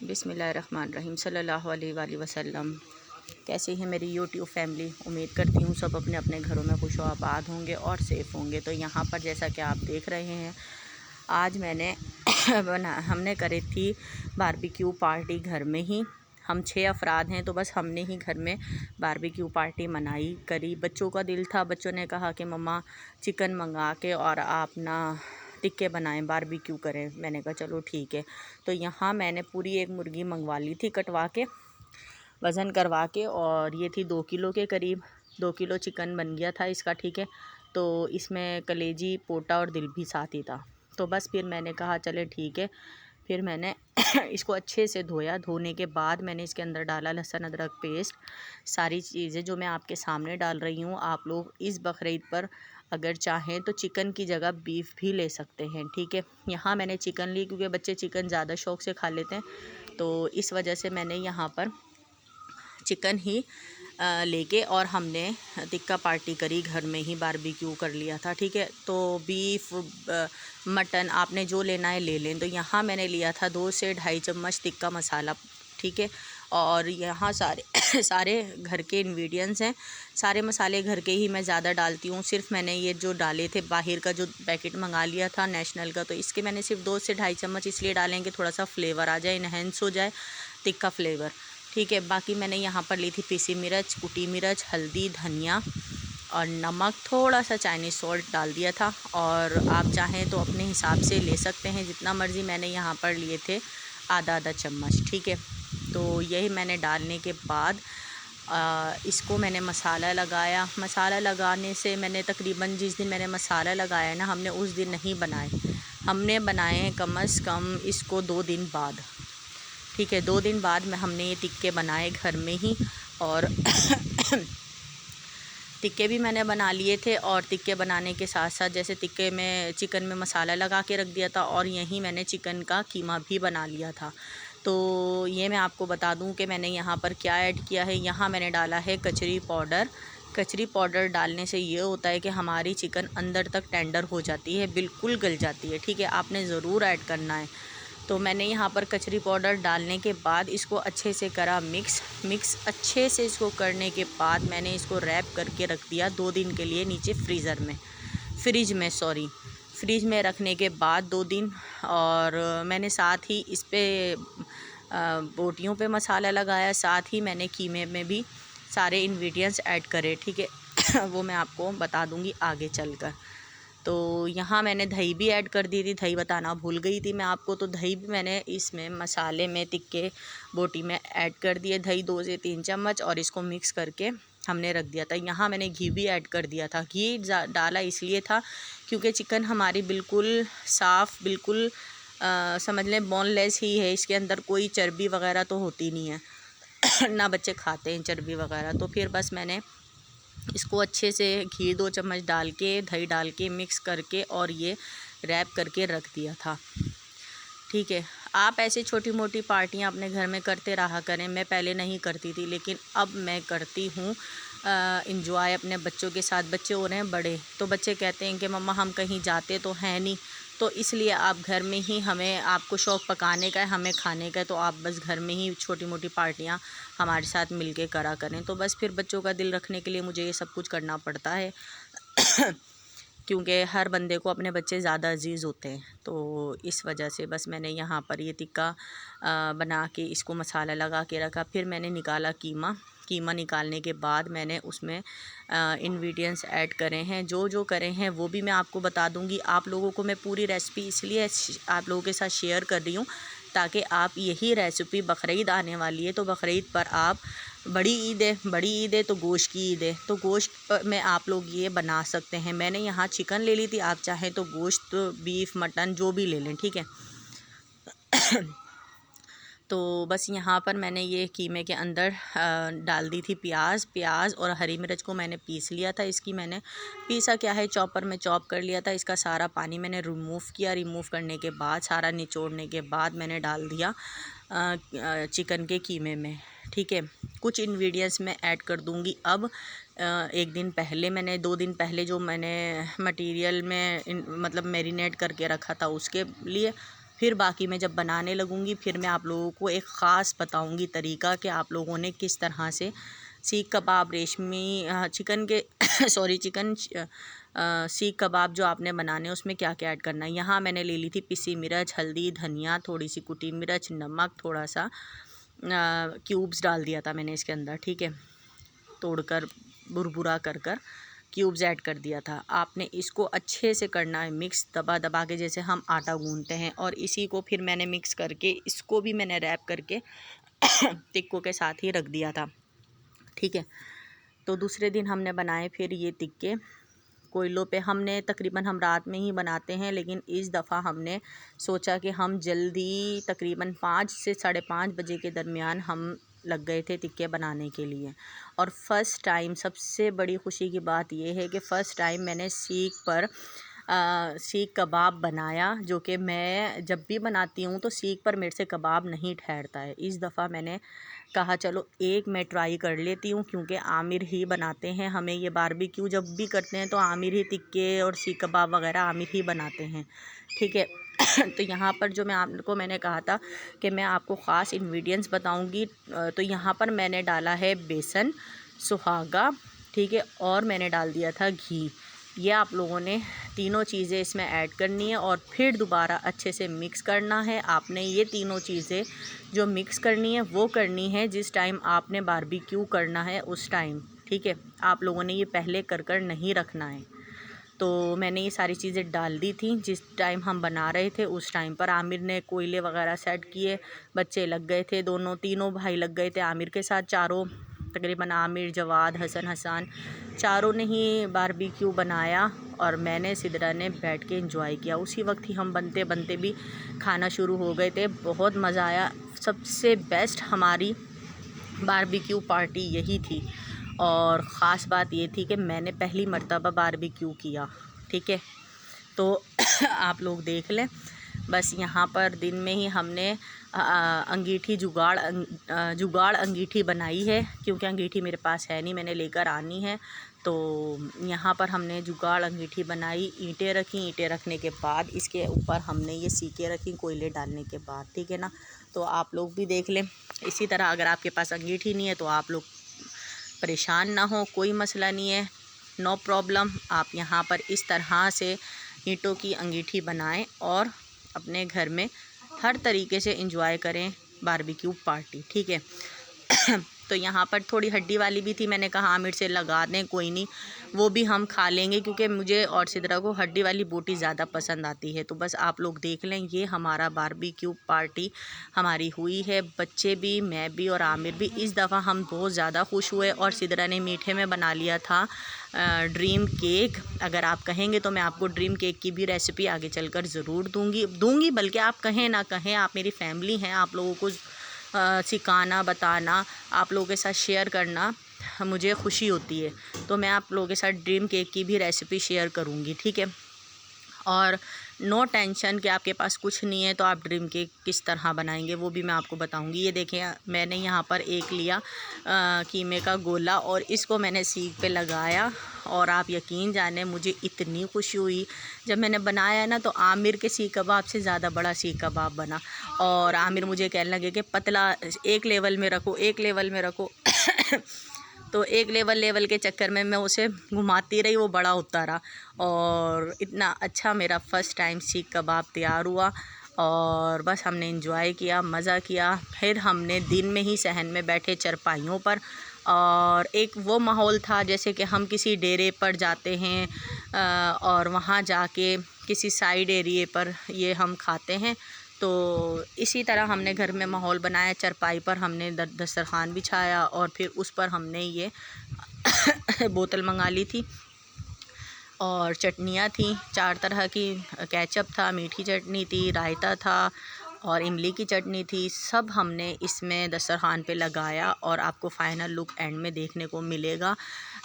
बिस्मिल्लाहिर्रहमानिर्रहीम सल्लल्लाहु अलैहि वसल्लम। कैसे हैं मेरी यूट्यूब फैमिली? उम्मीद करती हूँ सब अपने अपने घरों में खुश आबाद होंगे और सेफ़ होंगे। तो यहाँ पर जैसा कि आप देख रहे हैं, आज मैंने हमने करी थी बारबेक्यू पार्टी घर में ही। हम 6 अफराद हैं, तो बस हमने ही घर में बारबेक्यू पार्टी मनाई करी। बच्चों का दिल था, बच्चों ने कहा कि मम्मा चिकन मंगा के और आप ना टिक्के बनाएं, बारबेक्यू करें। मैंने कहा चलो ठीक है। तो यहाँ मैंने पूरी एक मुर्गी मंगवा ली थी, कटवा के वज़न करवा के, और ये थी 2 किलो के करीब। 2 किलो चिकन बन गया था इसका, ठीक है। तो इसमें कलेजी, पोटा और दिल भी साथ ही था। तो बस फिर मैंने कहा चले ठीक है। फिर मैंने इसको अच्छे से धोया। धोने के बाद मैंने इसके अंदर डाला लहसुन अदरक पेस्ट, सारी चीज़ें जो मैं आपके सामने डाल रही हूँ। आप लोग इस बकरीद पर अगर चाहें तो चिकन की जगह बीफ भी ले सकते हैं, ठीक है। यहाँ मैंने चिकन ली क्योंकि बच्चे चिकन ज़्यादा शौक़ से खा लेते हैं, तो इस वजह से मैंने यहाँ पर चिकन ही लेके और हमने टिक्का पार्टी करी, घर में ही बारबेक्यू कर लिया था, ठीक है। तो बीफ, मटन आपने जो लेना है ले लें। तो यहाँ मैंने लिया था 2 से 2.5 चम्मच टिक्का मसाला, ठीक है। और यहाँ सारे सारे घर के इंग्रेडिएंट्स हैं, सारे मसाले घर के ही मैं ज़्यादा डालती हूँ। सिर्फ मैंने ये जो डाले थे बाहर का जो पैकेट मंगा लिया था नेशनल का, तो इसके मैंने सिर्फ 2 से 2.5 चम्मच इसलिए डालेंगे थोड़ा सा फ्लेवर आ जाए, इन्हेंस हो जाए टिक्का फ्लेवर, ठीक है। बाकी मैंने यहाँ पर ली थी पीसी मिर्च, कुटी मिर्च, हल्दी, धनिया और नमक, थोड़ा सा चाइनीज़ सॉल्ट डाल दिया था। और आप चाहें तो अपने हिसाब से ले सकते हैं जितना मर्ज़ी। मैंने यहाँ पर लिए थे आधा चम्मच, ठीक है। तो यही मैंने डालने के बाद इसको मैंने मसाला लगाया। मसाला लगाने से मैंने तकरीबन जिस दिन मैंने मसाला लगाया ना, हमने उस दिन नहीं बनाए, हमने बनाए हैं कम से कम इसको 2 दिन बाद, ठीक है। 2 दिन बाद में हमने ये टिक्के बनाए घर में ही। और टिक्के भी मैंने बना लिए थे, और टिक्के बनाने के साथ साथ जैसे टिक्के में चिकन में मसाला लगा के रख दिया था, और यहीं मैंने चिकन का कीमा भी बना लिया था। तो ये मैं आपको बता दूं कि मैंने यहाँ पर क्या ऐड किया है। यहाँ मैंने डाला है कचरी पाउडर। कचरी पाउडर डालने से ये होता है कि हमारी चिकन अंदर तक टेंडर हो जाती है, बिल्कुल गल जाती है, ठीक है। आपने ज़रूर ऐड करना है। तो मैंने यहाँ पर कचरी पाउडर डालने के बाद इसको अच्छे से करा मिक्स अच्छे से। इसको करने के बाद मैंने इसको रैप करके रख दिया 2 दिन के लिए नीचे फ्रिज में रखने के बाद 2 दिन। और मैंने साथ ही इस पे बोटियों पे मसाला लगाया, साथ ही मैंने कीमे में भी सारे इंग्रेडिएंट्स ऐड करे, ठीक है। वो मैं आपको बता दूँगी आगे चलकर। तो यहाँ मैंने दही भी ऐड कर दी थी, दही बताना भूल गई थी मैं आपको। तो दही भी मैंने इसमें मसाले में टिक्के बोटी में ऐड कर दिए, दही 2 से 3 चम्मच, और इसको मिक्स करके हमने रख दिया था। यहाँ मैंने घी भी ऐड कर दिया था। घी डाला इसलिए था क्योंकि चिकन हमारी बिल्कुल साफ़, बिल्कुल समझ लें बोनलेस ही है, इसके अंदर कोई चर्बी वगैरह तो होती नहीं है ना बच्चे खाते हैं चर्बी वगैरह। तो फिर बस मैंने इसको अच्छे से घी 2 चम्मच डाल के, दही डाल के मिक्स करके और ये रैप करके रख दिया था, ठीक है। आप ऐसे छोटी मोटी पार्टियां अपने घर में करते रहा करें। मैं पहले नहीं करती थी, लेकिन अब मैं करती हूँ इंजॉय अपने बच्चों के साथ। बच्चे हो रहे हैं बड़े, तो बच्चे कहते हैं कि मम्मा हम कहीं जाते तो हैं नहीं, तो इसलिए आप घर में ही, हमें आपको शौक़ पकाने का है, हमें खाने का है, तो आप बस घर में ही छोटी मोटी पार्टियां हमारे साथ मिलके करा करें। तो बस फिर बच्चों का दिल रखने के लिए मुझे ये सब कुछ करना पड़ता है क्योंकि हर बंदे को अपने बच्चे ज़्यादा अजीज़ होते हैं। तो इस वजह से बस मैंने यहाँ पर ये टिक्का बना के इसको मसाला लगा के रखा। फिर मैंने निकाला कीमा निकालने के बाद मैंने उसमें इंग्रेडिएंट्स ऐड करे हैं, जो करे हैं वो भी मैं आपको बता दूंगी। आप लोगों को मैं पूरी रेसिपी इसलिए आप लोगों के साथ शेयर कर रही हूँ ताकि आप यही रेसिपी, बकरीद आने वाली है, तो बकरीद पर आप बड़ी ईद है तो गोश्त की ईद है, तो गोश्त में आप लोग ये बना सकते हैं। मैंने यहाँ चिकन ले ली थी, आप चाहें तो गोश्त, बीफ, मटन जो भी ले लें, ठीक है। तो बस यहाँ पर मैंने ये कीमे के अंदर डाल दी थी प्याज और हरी मिर्च को मैंने पीस लिया था। इसकी मैंने पीसा क्या है, चॉपर में चॉप कर लिया था। इसका सारा पानी मैंने रिमूव किया। रिमूव करने के बाद, सारा निचोड़ने के बाद मैंने डाल दिया चिकन के कीमे में, ठीक है। कुछ इंग्रेडिएंट्स मैं ऐड कर दूंगी अब। 1 दिन पहले मैंने 2 दिन पहले जो मैंने मटेरियल में मतलब मैरिनेट करके रखा था उसके लिए, फिर बाकी मैं जब बनाने लगूँगी फिर मैं आप लोगों को एक ख़ास बताऊँगी तरीका कि आप लोगों ने किस तरह से सीख कबाब रेशमी चिकन के चिकन सीख कबाब जो आपने बनाने उसमें क्या क्या ऐड करना है। यहाँ मैंने ले ली थी पिसी मिर्च, हल्दी, धनिया, थोड़ी सी कुटी मिर्च, नमक, थोड़ा सा क्यूब्स डाल दिया था मैंने इसके अंदर, ठीक है, तोड़कर बुरबुरा कर क्यूब्स ऐड कर दिया था। आपने इसको अच्छे से करना है मिक्स, दबा दबा के जैसे हम आटा गूंथते हैं। और इसी को फिर मैंने मिक्स करके इसको भी मैंने रैप करके टिक्कों के साथ ही रख दिया था, ठीक है। तो दूसरे दिन हमने बनाए फिर ये टिक्के कोयलों पे। हमने तकरीबन हम रात में ही बनाते हैं, लेकिन इस दफ़ा हमने सोचा कि हम जल्दी तकरीबन 5 से 5:30 बजे के दरमियान हम लग गए थे टिक्के बनाने के लिए। और फ़र्स्ट टाइम सबसे बड़ी ख़ुशी की बात यह है कि फ़र्स्ट टाइम मैंने सीख कबाब बनाया, जो कि मैं जब भी बनाती हूँ तो सीख पर मेरे से कबाब नहीं ठहरता है। इस दफ़ा मैंने कहा चलो एक मैं ट्राई कर लेती हूँ, क्योंकि आमिर ही बनाते हैं। हमें ये बारबेक्यू जब भी करते हैं तो आमिर ही टिक्के और सीख कबाब वगैरह आमिर ही बनाते हैं, ठीक है। तो यहाँ पर जो मैंने कहा था कि मैं आपको ख़ास इंग्रेडिएंट्स बताऊँगी, तो यहाँ पर मैंने डाला है बेसन, सुहागा, ठीक है, और मैंने डाल दिया था घी। ये आप लोगों ने तीनों चीज़ें इसमें ऐड करनी है और फिर दोबारा अच्छे से मिक्स करना है। आपने ये तीनों चीज़ें जो मिक्स करनी है वो करनी है जिस टाइम आपने बारबेक्यू करना है उस टाइम, ठीक है। आप लोगों ने ये पहले कर नहीं रखना है। तो मैंने ये सारी चीज़ें डाल दी थी जिस टाइम हम बना रहे थे उस टाइम पर। आमिर ने कोयले वगैरह सेट किए, बच्चे लग गए थे, तीनों भाई लग गए थे आमिर के साथ। चारों तकरीबन आमिर, जवाद, हसन चारों ने ही बारबेक्यू बनाया और मैंने सिदरा ने बैठ के एंजॉय किया। उसी वक्त ही हम बनते बनते भी खाना शुरू हो गए थे। बहुत मज़ा आया। सबसे बेस्ट हमारी बारबेक्यू पार्टी यही थी। और ख़ास बात ये थी कि मैंने पहली मर्तबा बारबेक्यू किया, ठीक है। तो आप लोग देख लें। बस यहाँ पर दिन में ही हमने अंगीठी जुगाड़ अंगीठी बनाई है, क्योंकि अंगीठी मेरे पास है नहीं, मैंने लेकर आनी है। तो यहाँ पर हमने जुगाड़ अंगीठी बनाई, ईंटें रखी, ईंटें रखने के बाद इसके ऊपर हमने ये सीके रखी कोयले डालने के बाद, ठीक है ना। तो आप लोग भी देख लें। इसी तरह अगर आपके पास अंगीठी नहीं है तो आप लोग परेशान ना हो, कोई मसला नहीं है, नो प्रॉब्लम। आप यहाँ पर इस तरह से ईंटों की अंगीठी बनाएं और अपने घर में हर तरीके से एंजॉय करें बारबेक्यू पार्टी, ठीक है। तो यहाँ पर थोड़ी हड्डी वाली भी थी, मैंने कहा आमिर से लगा दें, कोई नहीं, वो भी हम खा लेंगे, क्योंकि मुझे और सिदरा को हड्डी वाली बोटी ज़्यादा पसंद आती है। तो बस आप लोग देख लें, ये हमारा बारबेक्यू पार्टी हमारी हुई है। बच्चे भी, मैं भी और आमिर भी। इस दफ़ा हम बहुत ज़्यादा खुश हुए। और सिदरा ने मीठे में बना लिया था ड्रीम केक। अगर आप कहेंगे तो मैं आपको ड्रीम केक की भी रेसिपी आगे चलकर ज़रूर दूँगी। बल्कि आप कहें ना कहें, आप मेरी फैमिली हैं, आप लोगों को सिखाना, बताना, आप लोगों के साथ शेयर करना मुझे खुशी होती है। तो मैं आप लोगों के साथ ड्रीम केक की भी रेसिपी शेयर करूँगी, ठीक है। और नो टेंशन कि आपके पास कुछ नहीं है तो आप ड्रीम केक किस तरह बनाएंगे वो भी मैं आपको बताऊंगी। ये देखें, मैंने यहाँ पर एक लिया कीमे का गोला और इसको मैंने सीख पे लगाया। और आप यकीन जाने मुझे इतनी खुशी हुई जब मैंने बनाया ना, तो आमिर के सीख कबाब से ज़्यादा बड़ा सीख कबाब बना। और आमिर मुझे कहने लगे कि पतला एक लेवल में रखो तो एक लेवल के चक्कर में मैं उसे घुमाती रही, वो बड़ा होता रहा। और इतना अच्छा मेरा फ़र्स्ट टाइम सीख कबाब तैयार हुआ। और बस हमने एंजॉय किया, मज़ा किया। फिर हमने दिन में ही सहन में बैठे चरपाइयों पर, और एक वो माहौल था जैसे कि हम किसी डेरे पर जाते हैं और वहाँ जाके किसी साइड एरिए पर ये हम खाते हैं। तो इसी तरह हमने घर में माहौल बनाया। चरपाई पर हमने दस्तरखान बिछाया और फिर उस पर हमने ये बोतल मंगा ली थी और चटनियाँ थी 4 तरह की। केचप था, मीठी चटनी थी, रायता था और इमली की चटनी थी। सब हमने इसमें दस्तरखान पे लगाया और आपको फ़ाइनल लुक एंड में देखने को मिलेगा।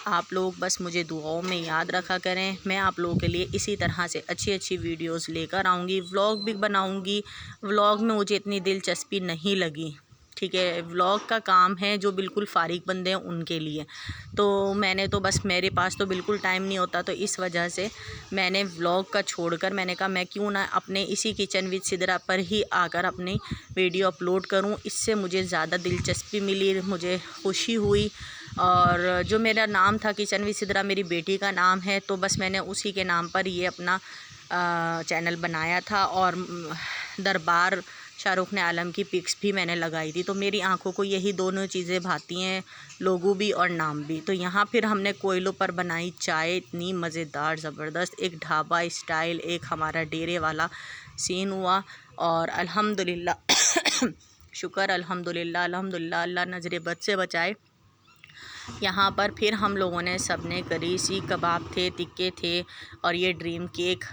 आप लोग बस मुझे दुआओं में याद रखा करें। मैं आप लोगों के लिए इसी तरह से अच्छी अच्छी वीडियोस लेकर आऊँगी, व्लॉग भी बनाऊँगी। व्लॉग में मुझे इतनी दिलचस्पी नहीं लगी, ठीक है, व्लॉग का काम है जो बिल्कुल फारिग बंदे हैं उनके लिए। तो मैंने तो बस, मेरे पास तो बिल्कुल टाइम नहीं होता, तो इस वजह से मैंने व्लॉग का छोड़कर मैंने कहा मैं क्यों ना अपने इसी किचन विद सिदरा पर ही आकर अपनी वीडियो अपलोड करूं। इससे मुझे ज़्यादा दिलचस्पी मिली, मुझे खुशी हुई। और जो मेरा नाम था किचन विद सिदरा, मेरी बेटी का नाम है, तो बस मैंने उसी के नाम पर ये अपना चैनल बनाया था। और दरबार शाहरुख ने आलम की पिक्स भी मैंने लगाई थी। तो मेरी आंखों को यही दोनों चीज़ें भाती हैं, लोगो भी और नाम भी। तो यहाँ फिर हमने कोयलों पर बनाई चाय, इतनी मज़ेदार ज़बरदस्त, एक ढाबा स्टाइल, एक हमारा डेरे वाला सीन हुआ। और अल्हम्दुलिल्लाह शुक्र अल्हम्दुलिल्लाह अल्हम्दुलिल्लाह, अल्लाह नजरे बद से बचाए। यहाँ पर फिर हम लोगों ने सब ने करी, सीख कबाब थे, टिक्के थे, और ये ड्रीम केक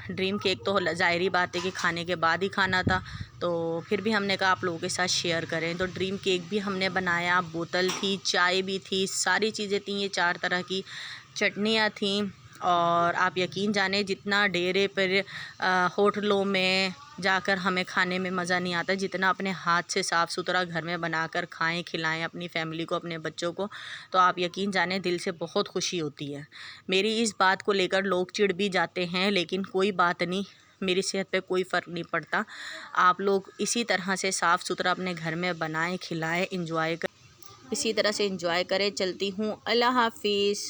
तो ज़ाहिरी बात है कि खाने के बाद ही खाना था, तो फिर भी हमने कहा आप लोगों के साथ शेयर करें। तो ड्रीम केक भी हमने बनाया, बोतल थी, चाय भी थी, सारी चीज़ें थी, ये 4 तरह की चटनियाँ थीं। और आप यकीन जाने जितना डेरे पर होटलों में जाकर हमें खाने में मज़ा नहीं आता, जितना अपने हाथ से साफ़ सुथरा घर में बनाकर खाएं, खिलाएं अपनी फैमिली को, अपने बच्चों को, तो आप यकीन जाने दिल से बहुत खुशी होती है। मेरी इस बात को लेकर लोग चिढ़ भी जाते हैं, लेकिन कोई बात नहीं, मेरी सेहत पे कोई फ़र्क नहीं पड़ता। आप लोग इसी तरह से साफ़ सुथरा अपने घर में बनाएं, खिलाएं, इसी तरह से इंजॉय करें। चलती हूँ, अल्लाह हाफिज़।